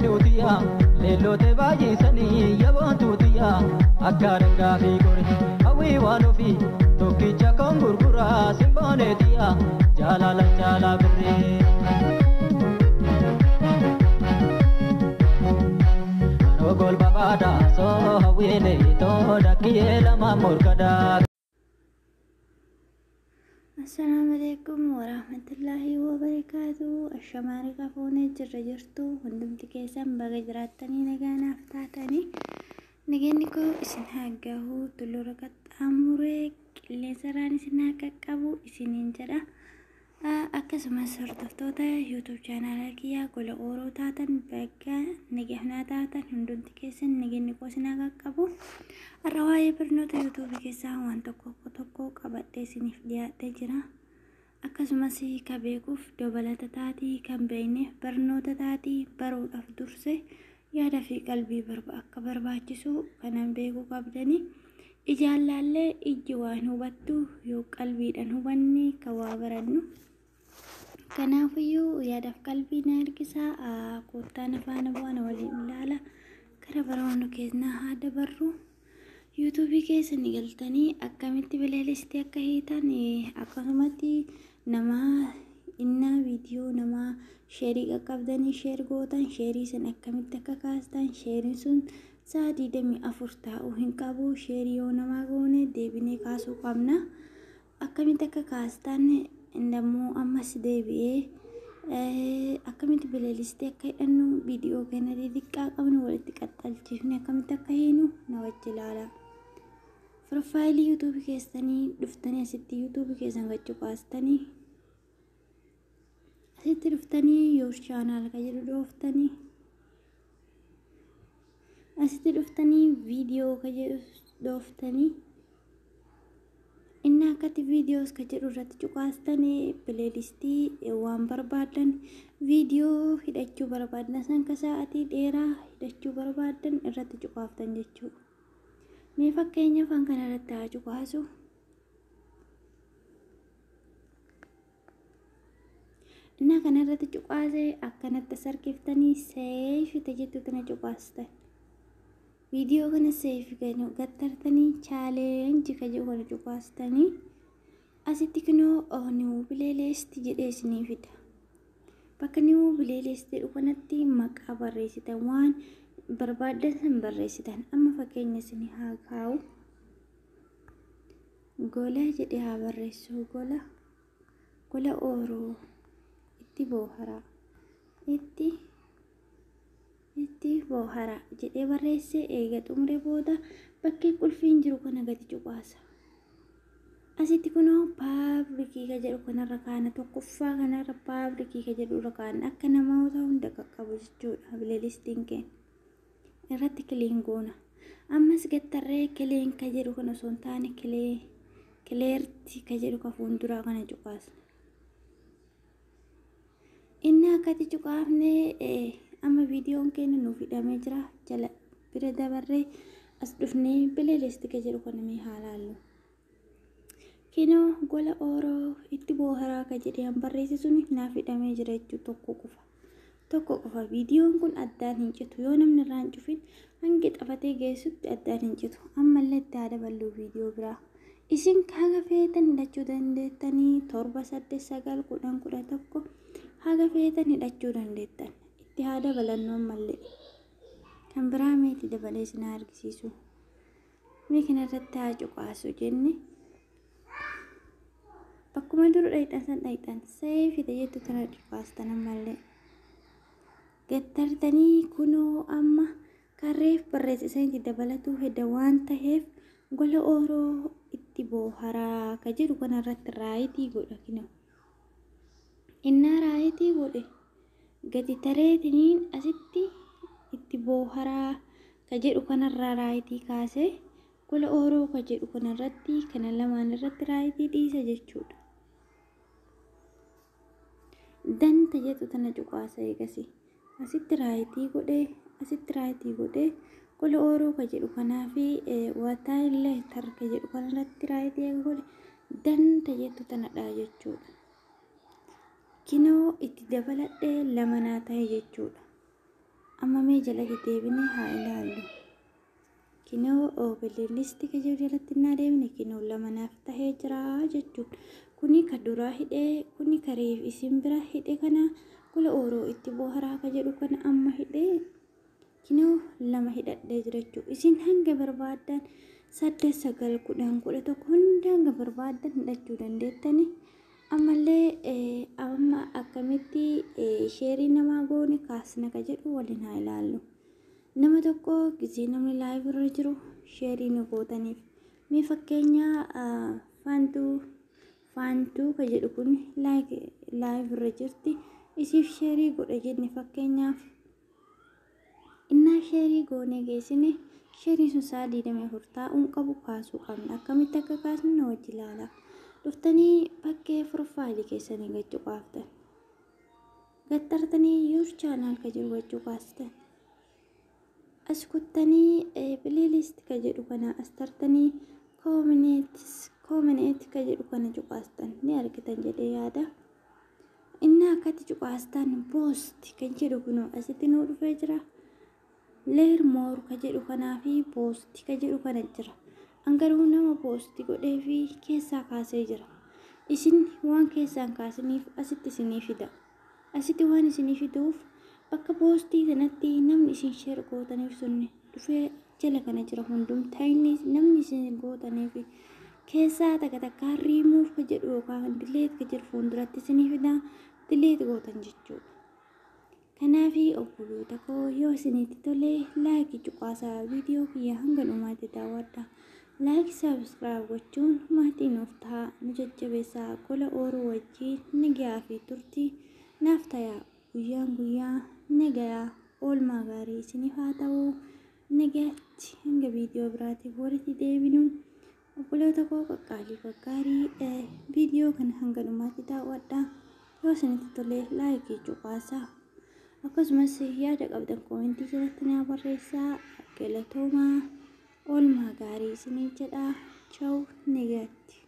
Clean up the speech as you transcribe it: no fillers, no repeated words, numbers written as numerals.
nuutiya leellote baay'isanii yaabontuutiya akka dangaa fi gori hawwii waan ofii tokkicha kan gurguraa simbooneetiya jaalala jaalaa birree. Gol babada so hawwile to dakiye lama morkada. Assalamualaikum warahmatullahi wabarakatuh. Ashamari kafone jirra jirtu hundumti keessan baga jiraattanii nagaanaaf taatanii nageenni koo isin haggahu tullura qaxxaamuree qilleensarraan isin qaqqabu isiniin jedha. Akkasumas hordoftoota YouTube channel kiyyaa gola ooroo taatan baga nagahnaa taatan hundumti keessan nageenni koo isin qaqqabu. Har'a waa'ee barnoota YouTube keessaa waan tokko qabadhee isiniif dhiyaatee jira. Akkasumas kan beekuuf dabalata taatii kan beekneef barnoota taatii baruudhaaf durse yaada fi qalbii akka barbaachisu kanan beekuu qabdanii ijaan laallee ijji waan hubattu yoo qalbiidhaan hubanne kan waa barannu. Kanaafiyyuu yaadaaf qalbii na harkisaa koottaan afaan bu'aan waliin ilaala gara baroonni keessaa haa dabarru. YouTube keessa ni galtanii akkamitti bileelistii akka hiitan akkasumatti nama inna viidiyoo nama sheerii qaqqabdanii sheer gootan sheerii san akkamitti akka kaastan sheeriin sun sa'a 24 ta'uu hin qabu. Sheerii yoo namaa goone deebinee kaasuu qabna. Akkamitti akka kaastan indammoo ammas deebi'ee akkamitti bileelistii akka hidhannu viidiyoo kana xixiqqaa qabnu walitti qaxxalchifne akkamitti akka hiinu na wajji ilaala. Profaayilii YouTube keessanii dhuftanii asitti YouTube keessan gachuu kaastanii asitti dhuftanii yoo channel ka jedhu dhooftanii asitti dhuftanii viidiyoo ka jedhu dhooftanii inni akkatti viidiyoos ka jedhu irratti cuqaastanii pileelistii waan barbaadan viidiyoo hidhachuu barbaadan san ka sa'atii dheeraa hidhachuu barbaadan irratti cuqaaftan jechuudha. Mee fakkeenyaaf kan kana irratti haa cuqaasu. Inni kana irratti cuqaasee akkanatti sarkiftanii seefite jettu tana cuqaastan. Video kana save gattartanii challenge ka jedhu kana cuqaastanii asitti kunoo new playlist jedhee isinii fida. Bakka new playlist jedhu kanatti maqaa barreessitan waan barbaadan san barreessitan. Amma fakkeenya isinii haa kaa'u. Gola jedhee haa barreessu. Gola ooroo itti boohara itti boohara jedhee barreesse eega xumure booda bakkee qulfiin jiru kana gadi cuqaasa. Asitti kunoo paabrikii ka jedhu kanarra kaana tokkoffaa kanarra paabrikii ka jedhu irra kaana akka namoota hunda qaqqabu jechuudha. Bileelistiin keenya irratti kiliin goona. Ammas gattarree kileen ka jedhu kana osoo hin taane kileerti ka jedhu ka fuulduraa kana cuqaasa. Inni akkati cuqaafnee amma viidiyoon keenya nuuf hidhamee jira jala bira dabarree as dhufnee bileelistii ka jedhu kana mee haa laallu. Kinoo gola ooroo itti booharaa ka jedhee barreesse suni naaf hidhamee jira jechuudha. Tokko qofa viidiyoon kun addaan hin citu yoo namni irraa hin cufin hangi xafatee geessutti addaan hin citu. Ammallee itti haa daballu viidiyoo biraa. Isin haga feetan hidhachuu dandeettanii 7, 8, 9, 10, 11 haga feetan hidhachuu dandeettan. Itti haa dabalannu ammallee kan biraa meetii dabalee isin argisiisu. Mee kanarratti haa cuqaasu jenne bakkuma dura dhayxan seefite jettu tana cuqaastan ammallee gattartanii kunoo amma karreef barreessisanii dabalatu hedda waan ta'eef gola ooroo itti booharaa ka jedhu kanarratti raayitii godha. Kinoo innaa raayitii godhe gati tareetiniin asitti itti booharaa ka jedhu kanarraa raayitii kaasee gola ooroo ka jedhu kanarratti kana lamaan irratti raayitii dhiisa jechuudha. Danta jedhu tana cuqaasa eegasi asitti raayitii godhee gola ooroo ka jedhu kanaa fi wataa illee tarka jedhu kanarratti raayitii godhe danta jedhu tanadha jechuudha. Kinoo itti dabaladhee lama naa ta'e jechuudha. amma mee jala deebinee haa ilaallu. Kinoo bililisti ka jiru jalatti naa deebine kinoo lama naaf tahee jira jechuudha. Kuni ka duraa hidhee kuni ka reef isin bira hidhe kana kula ooroo itti booharaa ka jedhu kana amma hidhee kinoo lama hidhadhee jira jechuudha. Isin hanga barbaadan 8 9 10 11 hunda hanga barbaadan hidhachuu dandeettani. Ammallee amma akkamitti sheerii namaa goone kaasna ka jedhu waliin haa ilaallu. Nama tokko gisee namni live irra jiru sheerii nu gootaniif. Mee fakkeenya faantuu ka jedhu kun live irra jirti. Isiif sheerii godha jenne fakkeenyaaf. Innaa sheerii goonee geessine sheerii sun sa'a 24 taa'uun qabu kaasuu qabna. Akkamitti akka kaasnu na wajji ilaala. Dhuftanii bakkee profaayilii keessanii gachuu qaaftan. Gattartanii yuur chaanaal ka jiru gachuu qaastan. As kuttanii playlist ka jedhu kana as tartanii community ka jedhu kana cuqaastan ni argitan jedhee yaada. Inni akkatti cuqaastan post kan jedhu kunoo asitti nuu dhufee jira. Leer moor ka jedhu kanaa fi post ka jedhu kana jira. Angaruu nama post godhee fi keessaa kaasee jira. Isin waan keessaan kaasaniif asitti isinii fida. Asitti waan isinii fiduuf bakka poostii sanatti namni isin sheer gootaniif sunni dhufee jala kana jira hundumtaa'inni namni isin gootaniif keessaa takka riimuuf ka jedhu yookaan dileet ka jedhu fuulduratti isinii fida dileet gootan jechuudha. Kanaaf obboloota koo yoo isinitti tole laayikii cuqaasaa viidiyoo kiyya hanga dhumaatti daawwadha. Laayikii saabskraayib gochuun maatii nuuf ta'a nu jajjabeessaa gola ooruu wajjin nagaa fi turtii naaf ta'a. Guyyaa nagaa oolmaa gaarii isiniif haa ta'u. Nagaatti hanga viidiyoo biraatiif walitti deebinu. Obboloota koo qaqqaalii gaggaarii viidiyoo kana hanga dhumaatti daawwadha. Yoo isinitti tole laayikii cuqaasaa. Akkasumas yaada qabdan koomentii jalatti naa barreessaa. Galatoomaa oolmaa gaarii isiniif jedha. Ciao nagaatti.